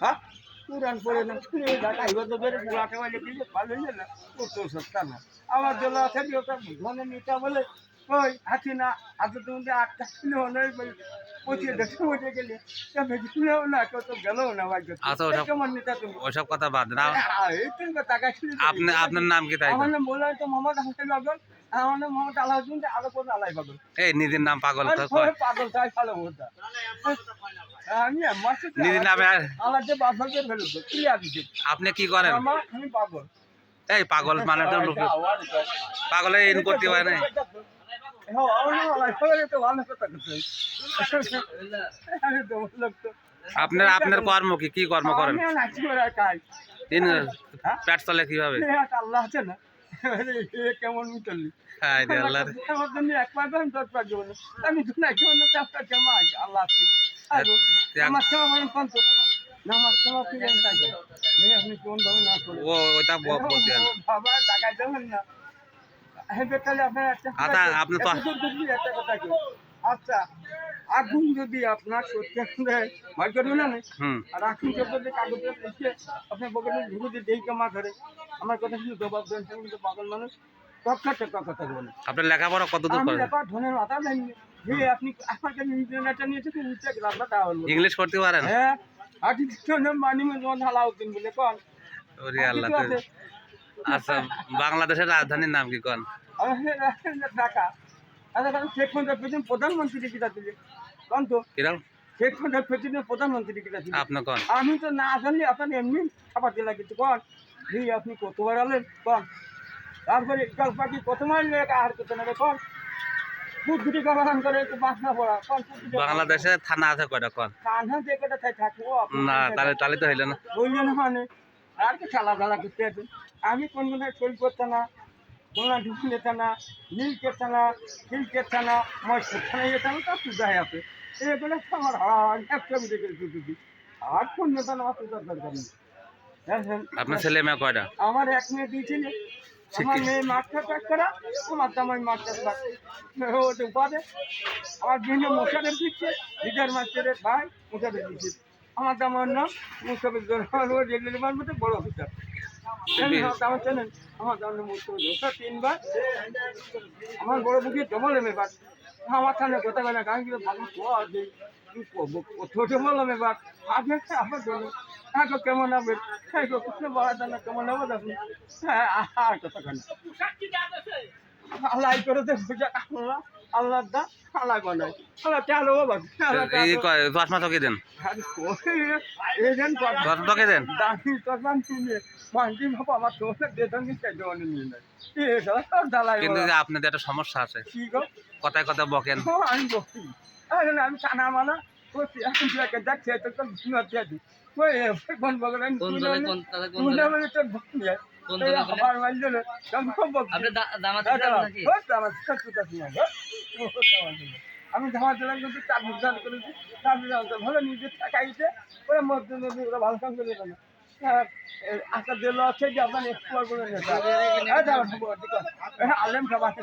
হ্যাঁ পুরান পড়ে না ঢাকায় হতে বেড়ে লাঠে মাঝে দিলে ভালো হয়ে না করতেও সস্তা না আমার জন্য আছে কি ওটা ধনে নিটা বলে ওই হাসি না হাতে তোমাদের আটটা ছিল অনেক পচিয়ে দেখে উঠে গেলে বেশিও না কেউ তো গেলেও না ভাই আচ্ছা ওসব কেমন নিতা তুমি ওসব কথা বাদ না। এই তুমি টাকা ছিল আপনি আপনার নাম কি তাই তো? আমার নাম বললাম তো মোহাম্মদ হাসান পাগল আমার নাম মোহাম্মদ আলাউদ্দিন আরো কোনো আলাই পাগল এই নিজের নাম পাগল তো কয়। পাগল তাই ভালো বলতা আমি নিজের নামে আমার যে বাসাকে ফেলে তো ক্লিয়ার দিচ্ছে আপনি কি করেন? আমি পাগল এই পাগল মানে তো পাগলে ইন করতে পারে না। আপনার আপনার কর্ম কি কি কর্ম করেন? পেট চলে কিভাবে? আল্লাহ আছে না কেমন চললি হায় রে আল্লাহ রে। আমার জন্য এক পাঁচ আমি 10 পাঁচ দেবো আমি তো না কেমন চাপটা কেমন আল্লাহ আছে আমার ক্ষমা বলেন কত না আমার ক্ষমা ফিরে আপনি কোন ভাবে না করেন ও ওটা বলতে হবে। বাবা টাকা দেবেন না তাহলে আপনার আচ্ছা আপনি তো একটা কথা কি আচ্ছা আগুন যদি আপনার সত্যি ভয় করবে না আর আগুন যদি কাগজে লিখে আপনার পকেটে ঢুকে দিয়ে দেই কামা ধরে আমার কথা শুনে জবাব দেন কিন্তু পাগল মানুষ কথা বলেন আপনার লেখাপড়া কতদূর করেন? ধনের মাথা নেই যে আপনি আমাকে ইন্টারনেটটা নিয়েছে তো নিচে রাখবা তা হলো ইংলিশ করতে পারেন? হ্যাঁ আর্টিফিশিয়াল মানি মন আলাউদ্দিন বলে কোন ওরে আল্লাহ। আচ্ছা বাংলাদেশের রাজধানীর নাম কি কোন? ঢাকা আচ্ছা শেখ মুজিবুর প্রেসিডেন্ট প্রধানমন্ত্রী কিটা দিলে কোন তো কিরকম শেখ মুজিবুর প্রেসিডেন্ট প্রধানমন্ত্রী কিটা দিলে আপনি কোন? আমি তো না জানলে আপনার এমনি খাবার দিলা কিছু কোন জি আপনি কতবার আলেন কোন তারপরে ইকাল পাখি কত মাইল আহার করতে নেবে কোন বুদ্ধি গঠন করে একটু বাসনা পড়া কোন বাংলাদেশে থানা আছে কয়টা কোন? কান্না যে কটা থাকবো না তাহলে তাহলে তো হইল না। বললেন মানে আর কি চালা ঢালা করতে আছে আমি কোন কোন সই করতে না গোলা ঢুকি যেতে না নীল কেতে না খিল কেতে না ময়সা যেতে না তা সুদায় আছে এগুলো আমার একটা আমি দেখে দিই আর কোন নেতা না সুদার দরকার নেই আপনার ছেলে মেয়ে কয়টা? আমার এক মেয়ে দিয়েছিল আমার মেয়ে মাঠটা চাষ করা আমার জামাই মাঠটা ওতে উপাদে আমার বিভিন্ন মশাদের দিচ্ছে লিডার মাস্টারের ভাই মশাদের দিচ্ছে আমার জামার নাম মুসাফির রেলওয়ের মধ্যে বড় অফিসার আমার চেনেন আমার জামার মুসাফির 3 বার আমার বড় বুকে জমল এবার আমার সামনে কথা বলে গান গিয়ে ভালো ছোট বললাম এবার আপনাকে আপনার জন্য হ্যাঁ কেমন হবে হ্যাঁ কৃষ্ণ বলা জানা কেমন হবে আপনি হ্যাঁ আর কথা কেন আল্লাহ করে আল্লাহ আল্লাহ দা আল্লাহ বানায় আল্লাহ চালো এই চশমা চকি দেন, চশমা চকি দেন। দামি চশমা কিনে মান্টি ভাবো আমার চোখে দেদান চাইতে অনেক নিয়ে নেয় কিন্তু যে আপনাদের একটা সমস্যা আছে, কথায় কথা বকেন। আমি বকি আমি টানা মানা করছি এখন দেখছি তো দিই কোন বগলেন আমি ধামা দিলাম কিন্তু চার মুদ্রা করেছি ভালো নিজে টাকাইছে ওরা মধ্যে নদী ওরা ভালো কাম করে না আচ্ছা দিল আছে যে আপনার এক্সপ্লোর করে আলেম সব আছে